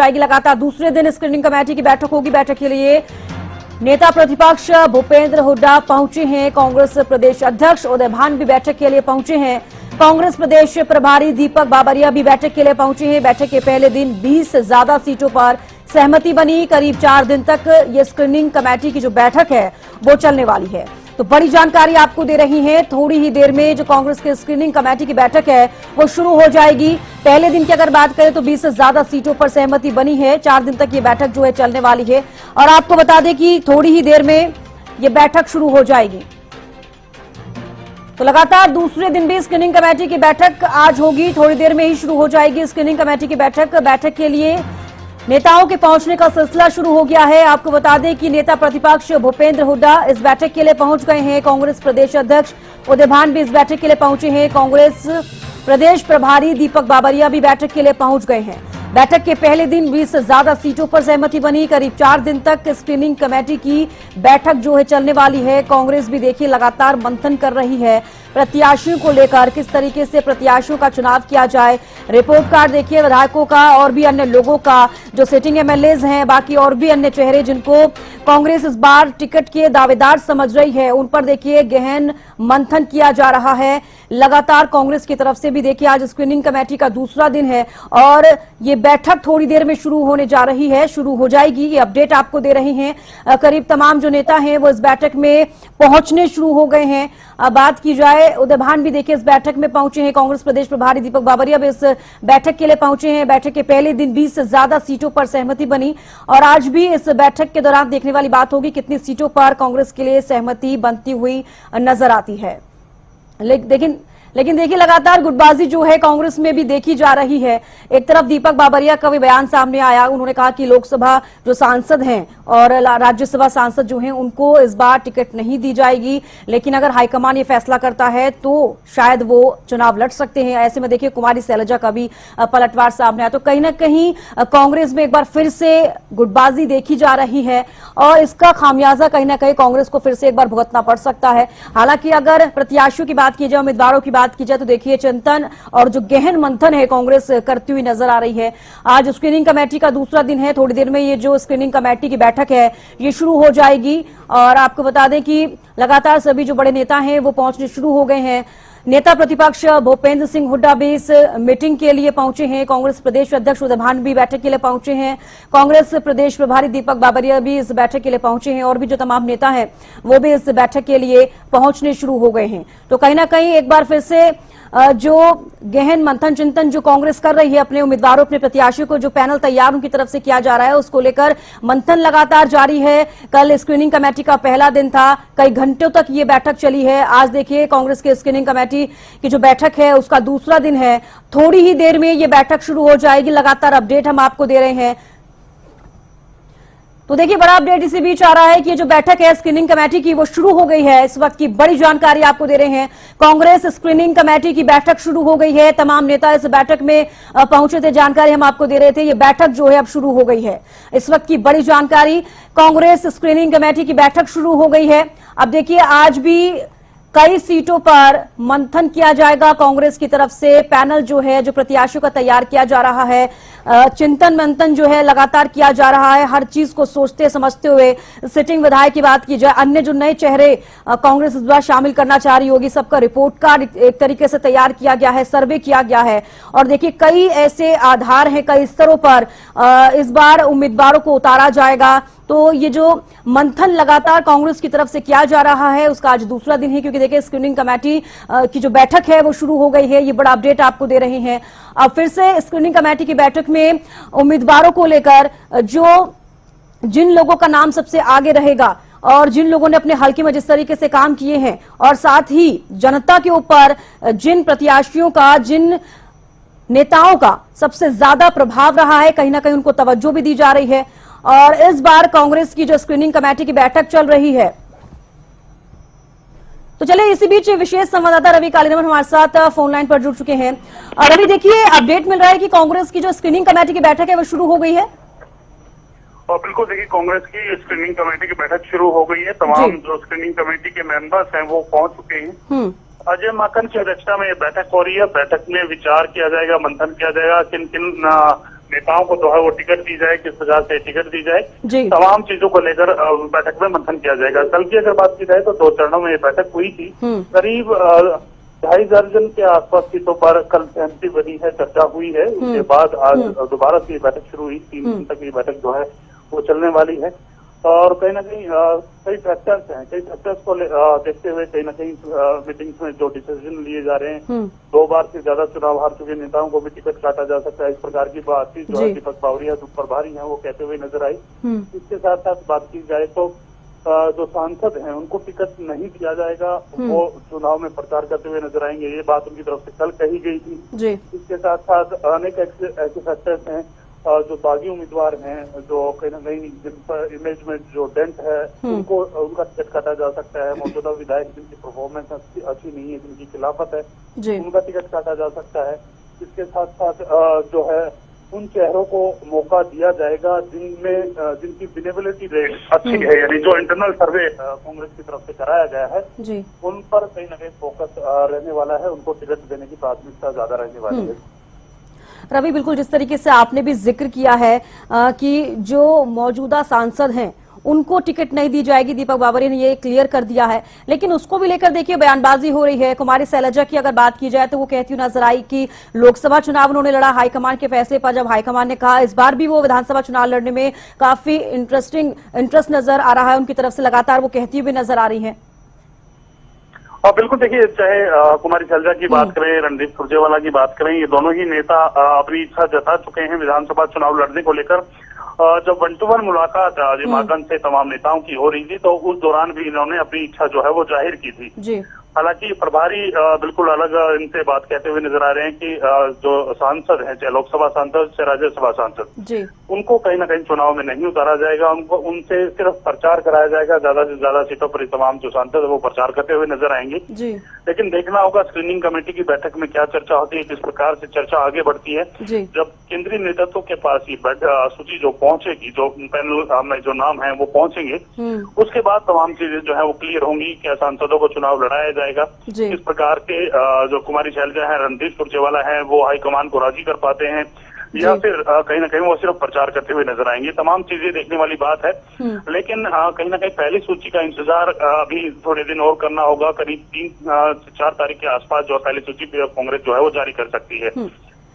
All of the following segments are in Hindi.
जाएगी। लगातार दूसरे दिन स्क्रीनिंग कमेटी की बैठक होगी। बैठक के लिए नेता प्रतिपक्ष भूपेंद्र हुड्डा पहुंचे हैं। कांग्रेस प्रदेश अध्यक्ष उदय भान भी बैठक के लिए पहुंचे हैं। कांग्रेस प्रदेश प्रभारी दीपक बाबरिया भी बैठक के लिए पहुंचे हैं। बैठक के पहले दिन 20 से ज्यादा सीटों पर सहमति बनी। करीब 4 दिन तक ये स्क्रीनिंग कमेटी की जो बैठक है वो चलने वाली है। तो बड़ी जानकारी आपको दे रही है। थोड़ी ही देर में जो कांग्रेस की स्क्रीनिंग कमेटी की बैठक है वो शुरू हो जाएगी। पहले दिन की अगर बात करें तो 20 से ज्यादा सीटों पर सहमति बनी है। 4 दिन तक ये बैठक जो है चलने वाली है और आपको बता दें कि थोड़ी ही देर में ये बैठक शुरू हो जाएगी। तो लगातार दूसरे दिन भी स्क्रीनिंग कमेटी की बैठक आज होगी। थोड़ी देर में ही शुरू हो जाएगी स्क्रीनिंग कमेटी की बैठक। बैठक के लिए नेताओं के पहुंचने का सिलसिला शुरू हो गया है। आपको बता दें कि नेता प्रतिपक्ष भूपेंद्र हुड्डा इस बैठक के लिए पहुंच गए हैं। कांग्रेस प्रदेश अध्यक्ष उदय भान भी इस बैठक के लिए पहुंचे हैं। कांग्रेस प्रदेश प्रभारी दीपक बाबरिया भी बैठक के लिए पहुंच गए हैं। बैठक के पहले दिन 20 से ज्यादा सीटों पर सहमति बनी। करीब 4 दिन तक स्क्रीनिंग कमेटी की बैठक जो है चलने वाली है। कांग्रेस भी देखिए लगातार मंथन कर रही है प्रत्याशियों को लेकर, किस तरीके से प्रत्याशियों का चुनाव किया जाए। रिपोर्ट कार्ड देखिए विधायकों का और भी अन्य लोगों का, जो सिटिंग एमएलएज हैं, बाकी और भी अन्य चेहरे जिनको कांग्रेस इस बार टिकट के दावेदार समझ रही है, उन पर देखिए गहन मंथन किया जा रहा है। लगातार कांग्रेस की तरफ से भी देखिए आज स्क्रीनिंग कमेटी का दूसरा दिन है और ये बैठक थोड़ी देर में शुरू होने जा रही है, शुरू हो जाएगी। ये अपडेट आपको दे रहे हैं। करीब तमाम जो नेता हैं वो इस बैठक में पहुंचने शुरू हो गए हैं। बात की जाए, उदय भान भी देखिए इस बैठक में पहुंचे हैं। कांग्रेस प्रदेश प्रभारी दीपक बाबरिया भी इस बैठक के लिए पहुंचे हैं। बैठक के पहले दिन 20 से ज्यादा सीटों पर सहमति बनी और आज भी इस बैठक के दौरान देखने वाली बात होगी कितनी सीटों पर कांग्रेस के लिए सहमति बनती हुई नजर आती है। लेकिन देखिए लगातार गुटबाजी जो है कांग्रेस में भी देखी जा रही है। एक तरफ दीपक बाबरिया का भी बयान सामने आया। उन्होंने कहा कि लोकसभा जो सांसद हैं और राज्यसभा सांसद जो हैं उनको इस बार टिकट नहीं दी जाएगी, लेकिन अगर हाईकमान ये फैसला करता है तो शायद वो चुनाव लड़ सकते हैं। ऐसे में देखिए कुमारी शैलजा का भी पलटवार सामने आया। तो कहीं ना कहीं कांग्रेस में एक बार फिर से गुटबाजी देखी जा रही है और इसका खामियाजा कहीं ना कहीं कांग्रेस को फिर से एक बार भुगतना पड़ सकता है। हालांकि अगर प्रत्याशियों की बात की जाए, उम्मीदवारों की बात की जाए तो देखिए चिंतन और जो गहन मंथन है कांग्रेस करती हुई नजर आ रही है। आज स्क्रीनिंग कमेटी का दूसरा दिन है। थोड़ी देर में ये जो स्क्रीनिंग कमेटी की बैठक है ये शुरू हो जाएगी और आपको बता दें कि लगातार सभी जो बड़े नेता हैं वो पहुंचने शुरू हो गए हैं। नेता प्रतिपक्ष भूपेंद्र सिंह हुड्डा भी इस मीटिंग के लिए पहुंचे हैं। कांग्रेस प्रदेश अध्यक्ष उदय भान भी बैठक के लिए पहुंचे हैं। कांग्रेस प्रदेश प्रभारी दीपक बाबरिया भी इस बैठक के लिए पहुंचे हैं और भी जो तमाम नेता हैं वो भी इस बैठक के लिए पहुंचने शुरू हो गए हैं। तो कहीं ना कहीं एक बार फिर से जो गहन मंथन चिंतन जो कांग्रेस कर रही है अपने उम्मीदवारों, अपने प्रत्याशियों को जो पैनल तैयार उनकी तरफ से किया जा रहा है उसको लेकर मंथन लगातार जारी है। कल स्क्रीनिंग कमेटी का पहला दिन था, कई घंटों तक ये बैठक चली है। आज देखिए कांग्रेस की स्क्रीनिंग कमेटी की जो बैठक है उसका दूसरा दिन है। थोड़ी ही देर में ये बैठक शुरू हो जाएगी। लगातार अपडेट हम आपको दे रहे हैं। तो देखिए बड़ा अपडेट इसी बीच आ रहा है कि ये जो बैठक है स्क्रीनिंग कमेटी की वो शुरू हो गई है। इस वक्त की बड़ी जानकारी आपको दे रहे हैं। कांग्रेस स्क्रीनिंग कमेटी की बैठक शुरू हो गई है। तमाम नेता इस बैठक में पहुंचे थे, जानकारी हम आपको दे रहे थे। ये बैठक जो है अब शुरू हो गई है। इस वक्त की बड़ी जानकारी, कांग्रेस स्क्रीनिंग कमेटी की बैठक शुरू हो गई है। अब देखिए आज भी कई सीटों पर मंथन किया जाएगा। कांग्रेस की तरफ से पैनल जो है जो प्रत्याशियों का तैयार किया जा रहा है, चिंतन मंथन जो है लगातार किया जा रहा है। हर चीज को सोचते समझते हुए सिटिंग विधायक की बात की जाए, अन्य जो नए चेहरे कांग्रेस इस बार शामिल करना चाह रही होगी, सबका रिपोर्ट कार्ड एक तरीके से तैयार किया गया है, सर्वे किया गया है और देखिए कई ऐसे आधार हैं, कई स्तरों पर इस बार उम्मीदवारों को उतारा जाएगा। तो ये जो मंथन लगातार कांग्रेस की तरफ से किया जा रहा है उसका आज दूसरा दिन है, क्योंकि देखिए स्क्रीनिंग कमेटी की जो बैठक है वो शुरू हो गई है। ये बड़ा अपडेट आपको दे रहे हैं। अब फिर से स्क्रीनिंग कमेटी की बैठक में उम्मीदवारों को लेकर जिन लोगों का नाम सबसे आगे रहेगा और जिन लोगों ने अपने हल्के में जिस तरीके से काम किए हैं और साथ ही जनता के ऊपर जिन प्रत्याशियों का, जिन नेताओं का सबसे ज्यादा प्रभाव रहा है, कहीं ना कहीं उनको तवज्जो भी दी जा रही है। और इस बार कांग्रेस की जो स्क्रीनिंग कमेटी की बैठक चल रही है, तो चलिए इसी बीच विशेष संवाददाता रवि कालीनमन हमारे साथ फोन लाइन पर जुड़ चुके हैं। और रवि देखिए अपडेट मिल रहा है कि कांग्रेस की जो स्क्रीनिंग कमेटी की बैठक है वो शुरू हो गई है। और बिल्कुल देखिए कांग्रेस की स्क्रीनिंग कमेटी की बैठक शुरू हो गई है। तमाम जो स्क्रीनिंग कमेटी के मेंबर्स हैं वो पहुंच चुके हैं। अजय माकन की अध्यक्षता में ये बैठक हो रही है। बैठक में विचार किया जाएगा, मंथन किया जाएगा, किन किन नेताओं को जो है वो टिकट दी जाए, किस प्रकार से टिकट दी जाए, जी। तमाम चीजों को लेकर बैठक में मंथन किया जाएगा। कल की अगर बात की जाए तो 2 चरणों में ये बैठक हुई थी। करीब 2.5 दर्जन के आसपास सीटों पर कल सहमति बनी है, चर्चा हुई है। उसके बाद आज दोबारा से ये बैठक शुरू हुई। 3 दिन तक ये बैठक जो है वो चलने वाली है और कहीं ना कहीं कई फैक्टर्स हैं, कई फैक्टर्स को देखते हुए कहीं ना कहीं मीटिंग्स में जो डिसीजन लिए जा रहे हैं, 2 बार से ज्यादा चुनाव हार चुके नेताओं को भी टिकट काटा जा सकता है, इस प्रकार की बातचीत जो है दीपक बावरिया जो प्रभारी हैं वो कहते हुए नजर आई। इसके साथ साथ बात की जाए तो जो सांसद हैं उनको टिकट नहीं दिया जाएगा, वो चुनाव में प्रचार करते हुए नजर आएंगे, ये बात उनकी तरफ से कल कही गई थी। इसके साथ साथ अनेक ऐसे फैक्टर्स हैं जो बागी उम्मीदवार हैं, जो कहीं ना कहीं जिन पर इमेज में जो डेंट है उनका टिकट काटा जा सकता है। मौजूदा विधायक जिनकी परफॉर्मेंस अच्छी नहीं है, जिनकी खिलाफत है, उनका टिकट काटा जा सकता है। इसके साथ साथ जो है उन चेहरों को मौका दिया जाएगा जिनकी विनेबिलिटी रेट अच्छी है, यानी जो इंटरनल सर्वे कांग्रेस की तरफ से कराया गया है उन पर कहीं ना कहीं फोकस रहने वाला है, उनको टिकट देने की प्राथमिकता ज्यादा रहने वाली है। रवि, बिल्कुल जिस तरीके से आपने भी जिक्र किया है कि जो मौजूदा सांसद हैं उनको टिकट नहीं दी जाएगी, दीपक बावरिया ने ये क्लियर कर दिया है, लेकिन उसको भी लेकर देखिए बयानबाजी हो रही है। कुमारी शैलजा की अगर बात की जाए तो वो कहती हुई नजर आई कि लोकसभा चुनाव उन्होंने लड़ा हाईकमान के फैसले पर, जब हाईकमान ने कहा इस बार भी वो विधानसभा चुनाव लड़ने में काफी इंटरेस्ट नजर आ रहा है उनकी तरफ से, लगातार वो कहती हुई नजर आ रही है। बिल्कुल, देखिए चाहे कुमारी शैलजा की बात करें, रणदीप सुरजेवाला की बात करें, ये दोनों ही नेता अपनी इच्छा जता चुके हैं विधानसभा चुनाव लड़ने को लेकर। जब 1-to-1 मुलाकात जिमागंज से तमाम नेताओं की हो रही थी तो उस दौरान भी इन्होंने अपनी इच्छा जो है वो जाहिर की थी। हालांकि प्रभारी बिल्कुल अलग इनसे बात कहते हुए नजर आ रहे हैं कि जो सांसद हैं, चाहे लोकसभा सांसद चाहे राज्यसभा सांसद, उनको कहीं ना कहीं चुनाव में नहीं उतारा जाएगा, उनसे सिर्फ प्रचार कराया जाएगा। ज्यादा से ज्यादा सीटों पर तमाम जो सांसद है वो प्रचार करते हुए नजर आएंगे। लेकिन देखना होगा स्क्रीनिंग कमेटी की बैठक में क्या चर्चा होती है, किस प्रकार से चर्चा आगे बढ़ती है। जब केंद्रीय नेतृत्व के पास ये सूची जो पहुंचेगी, जो पैनल में जो नाम है वो पहुंचेंगे, उसके बाद तमाम चीजें जो है वो क्लियर होंगी। क्या सांसदों को चुनाव लड़ाया जाएगा, किस प्रकार के जो कुमारी शैलजा है, रणदीप सुरजेवाला है, वो हाईकमान को राजी कर पाते हैं, या फिर कहीं ना कहीं वो सिर्फ प्रचार करते हुए नजर आएंगे। तमाम चीजें देखने वाली बात है। लेकिन कहीं ना कहीं पहली सूची का इंतजार अभी थोड़े दिन और करना होगा। करीब 3 से 4 तारीख के आसपास जो पहली सूची कांग्रेस जो है वो जारी कर सकती है।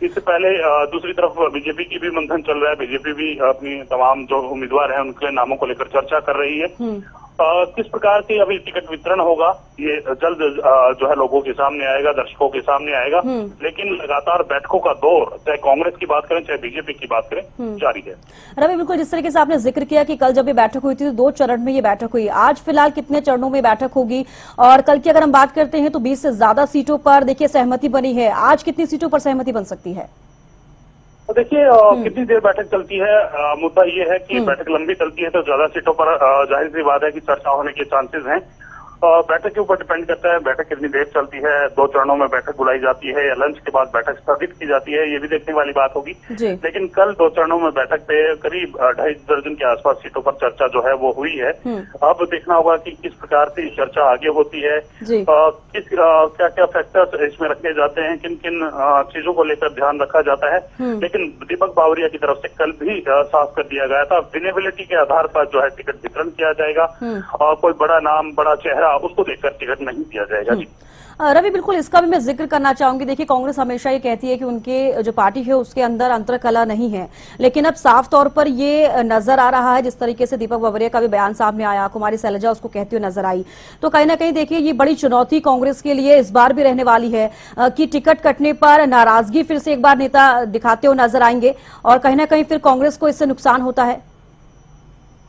इससे पहले दूसरी तरफ बीजेपी की भी मंथन चल रहा है। बीजेपी भी अपनी तमाम जो उम्मीदवार हैं उनके नामों को लेकर चर्चा कर रही है। किस प्रकार से अभी टिकट वितरण होगा ये जल्द जो है लोगों के सामने आएगा, दर्शकों के सामने आएगा। लेकिन लगातार बैठकों का दौर, चाहे कांग्रेस की बात करें चाहे बीजेपी की बात करें, जारी है। रवि, बिल्कुल जिस तरीके से आपने जिक्र किया कि कल जब ये बैठक हुई थी तो 2 चरण में ये बैठक हुई, आज फिलहाल कितने चरणों में बैठक होगी? और कल की अगर हम बात करते हैं तो 20 से ज्यादा सीटों पर देखिए सहमति बनी है, आज कितनी सीटों पर सहमति बन सकती है? तो देखिए कितनी देर बैठक चलती है, मुद्दा ये है कि बैठक लंबी चलती है तो ज्यादा सीटों पर जाहिर सी बात है कि चर्चा होने के चांसेस हैं। बैठक के ऊपर डिपेंड करता है बैठक कितनी देर चलती है, 2 चरणों में बैठक बुलाई जाती है या लंच के बाद बैठक स्थगित की जाती है, ये भी देखने वाली बात होगी। लेकिन कल 2 चरणों में बैठक पे करीब 2.5 दर्जन के आसपास सीटों पर चर्चा जो है वो हुई है। अब देखना होगा कि किस प्रकार से चर्चा आगे होती है, क्या क्या फैक्टर्स इसमें रखे जाते हैं, किन किन चीजों को लेकर ध्यान रखा जाता है। लेकिन दीपक बावरिया की तरफ से कल भी साफ कर दिया गया था विनेबिलिटी के आधार पर जो है टिकट वितरण किया जाएगा और कोई बड़ा नाम, बड़ा चेहरा उसको देखकर टिकट नहीं दिया जाएगा। जी रवि, बिल्कुल इसका भी मैं जिक्र करना चाहूंगी। देखिए कांग्रेस हमेशा ये कहती है कि उनके जो पार्टी है उसके अंदर अंतरकलह नहीं है, लेकिन अब साफ तौर पर ये नजर आ रहा है, जिस तरीके से दीपक बावरिया का भी बयान सामने आया, कुमारी शैलजा उसको कहती हुई नजर आई, तो कहीं ना कहीं देखिए ये बड़ी चुनौती कांग्रेस के लिए इस बार भी रहने वाली है कि टिकट कटने पर नाराजगी फिर से एक बार नेता दिखाते हुए नजर आएंगे और कहीं ना कहीं फिर कांग्रेस को इससे नुकसान होता है।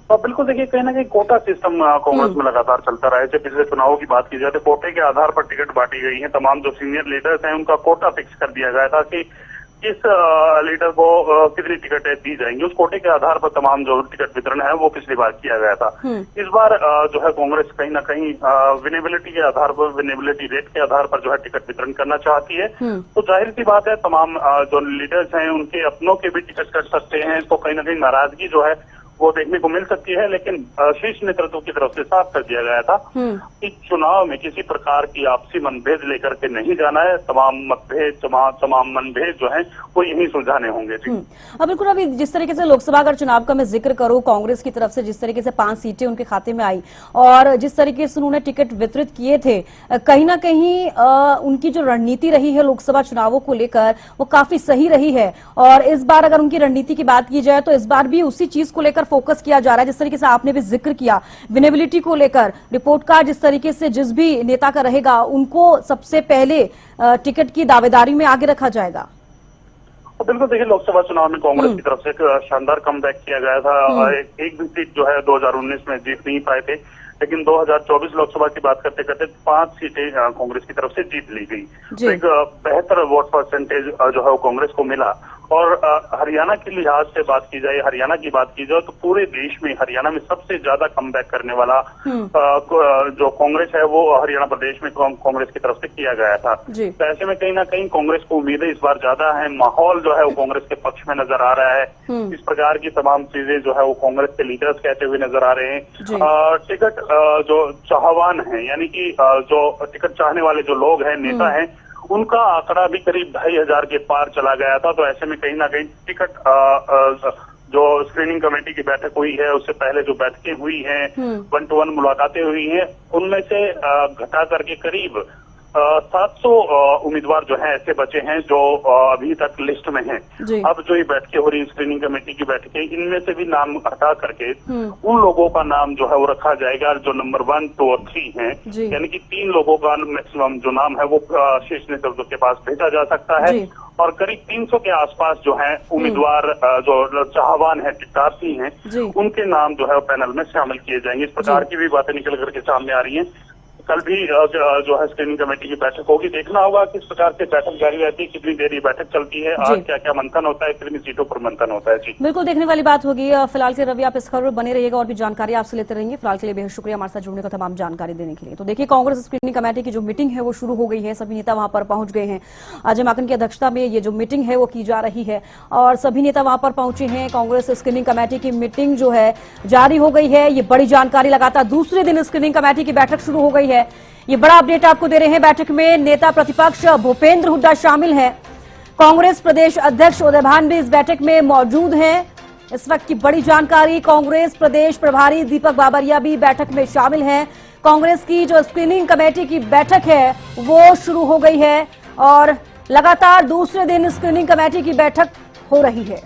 तो बिल्कुल देखिए कहीं ना कहीं कोटा सिस्टम कांग्रेस में लगातार चलता रहा है। जब पिछले चुनावों की बात की जाए तो कोटे के आधार पर टिकट बांटी गई है। तमाम जो सीनियर लीडर्स हैं उनका कोटा फिक्स कर दिया गया था कि किस लीडर को कितनी टिकटें दी जाएंगी, उस कोटे के आधार पर तमाम जो टिकट वितरण है वो पिछली बार किया गया था। इस बार जो है कांग्रेस कहीं ना कहीं विनेबिलिटी के आधार पर, विनेबिलिटी रेट के आधार पर जो है टिकट वितरण करना चाहती है। तो जाहिर सी बात है तमाम जो लीडर्स हैं उनके अपनों के भी टिकट कट सकते हैं, तो कहीं ना कहीं नाराजगी जो है वो देखने को मिल सकती है, लेकिन शीर्ष नेतृत्व की तरफ से साफ कर दिया गया था कि चुनाव में किसी प्रकार की आपसी मनभेद लेकर के नहीं जाना है। तमाम मतभेद, तमाम मनभेद जो हैं वो यहीं सुलझाने होंगे। अब बिल्कुल, अभी जिस तरीके से लोकसभा अगर चुनाव का मैं जिक्र करूं, कांग्रेस की तरफ से जिस तरीके से 5 सीटें उनके खाते में आई और जिस तरीके से उन्होंने टिकट वितरित किए थे, कहीं ना कहीं उनकी जो रणनीति रही है लोकसभा चुनावों को लेकर वो काफी सही रही है। और इस बार अगर उनकी रणनीति की बात की जाए तो इस बार भी उसी चीज को लेकर फोकस किया जा रहा है, जिस तरीके से आपने भी जिक्र किया विनेबिलिटी को लेकर। रिपोर्ट कार्ड जिस तरीके से जिस भी नेता का रहेगा उनको सबसे पहले टिकट की दावेदारी में आगे रखा जाएगा। बिल्कुल, देखिए लोकसभा चुनाव में कांग्रेस की तरफ से एक शानदार कमबैक किया गया था। एक भी सीट जो है 2019 में जीत नहीं पाए थे, लेकिन 2024 लोकसभा की बात करते करते 5 सीटें कांग्रेस की तरफ से जीत ली गई। एक बेहतर वोट परसेंटेज जो है वो कांग्रेस को मिला। और हरियाणा के लिहाज से बात की जाए, हरियाणा की बात की जाए तो पूरे देश में हरियाणा में सबसे ज्यादा कमबैक करने वाला जो कांग्रेस है वो हरियाणा प्रदेश में कांग्रेस की तरफ से किया गया था। तो ऐसे में कहीं ना कहीं कांग्रेस को उम्मीदें इस बार ज्यादा है। माहौल जो है वो कांग्रेस के पक्ष में नजर आ रहा है। इस प्रकार की तमाम चीजें जो है वो कांग्रेस के लीडर्स कहते हुए नजर आ रहे हैं। टिकट जो चाहवान है, यानी कि जो टिकट चाहने वाले जो लोग हैं, नेता हैं, उनका आंकड़ा भी करीब 2,500 के पार चला गया था। तो ऐसे में कहीं ना कहीं टिकट जो स्क्रीनिंग कमेटी की बैठक हुई है, उससे पहले जो बैठकें हुई हैं, 1-to-1 मुलाकातें हुई हैं, उनमें से घटा करके करीब 700 उम्मीदवार जो हैं ऐसे बचे हैं जो अभी तक लिस्ट में हैं। अब जो ये बैठकें हो रही, स्क्रीनिंग कमेटी की बैठकें, इनमें से भी नाम हटा करके उन लोगों का नाम जो है वो रखा जाएगा जो नंबर 1, 2 और 3 हैं। यानी कि 3 लोगों का मैक्सिमम जो नाम है वो शीर्ष नेतृत्व के पास भेजा जा सकता है। और करीब 300 के आसपास जो है उम्मीदवार जो चाहवान है, टिकटार्थी हैं, उनके नाम जो है पैनल में शामिल किए जाएंगे। इस प्रकार की भी बातें निकल करके सामने आ रही हैं। कल भी जो है स्क्रीनिंग कमेटी की बैठक होगी। देखना होगा किस प्रकार से बैठक जारी रहती है, कितनी देर ये बैठक चलती है, आज क्या क्या मंथन होता है, कितनी सीटों पर मंथन होता है। जी बिल्कुल, देखने वाली बात होगी। फिलहाल के रवि आप इस खबर बने रहिएगा और भी जानकारी आपसे लेते रहेंगे। फिलहाल के लिए बेहद शुक्रिया हमारे साथ जुड़ने का, तमाम जानकारी देने के लिए। तो देखिए, कांग्रेस स्क्रीनिंग कमेटी की जो मीटिंग है वो शुरू हो गई है। सभी नेता वहां पर पहुंच गए हैं। अजय माकन की अध्यक्षता में ये जो मीटिंग है वो की जा रही है और सभी नेता वहां पर पहुंचे हैं। कांग्रेस स्क्रीनिंग कमेटी की मीटिंग जो है जारी हो गई है। ये बड़ी जानकारी, लगातार दूसरे दिन स्क्रीनिंग कमेटी की बैठक शुरू हो गई है। ये बड़ा अपडेट आपको दे रहे हैं। बैठक में नेता प्रतिपक्ष भूपेंद्र हुड्डा शामिल हैं। कांग्रेस प्रदेश अध्यक्ष उदय भान भी इस बैठक में मौजूद हैं। इस वक्त की बड़ी जानकारी, कांग्रेस प्रदेश प्रभारी दीपक बाबरिया भी बैठक में शामिल हैं। कांग्रेस की जो स्क्रीनिंग कमेटी की बैठक है वो शुरू हो गई है और लगातार दूसरे दिन स्क्रीनिंग कमेटी की बैठक हो रही है।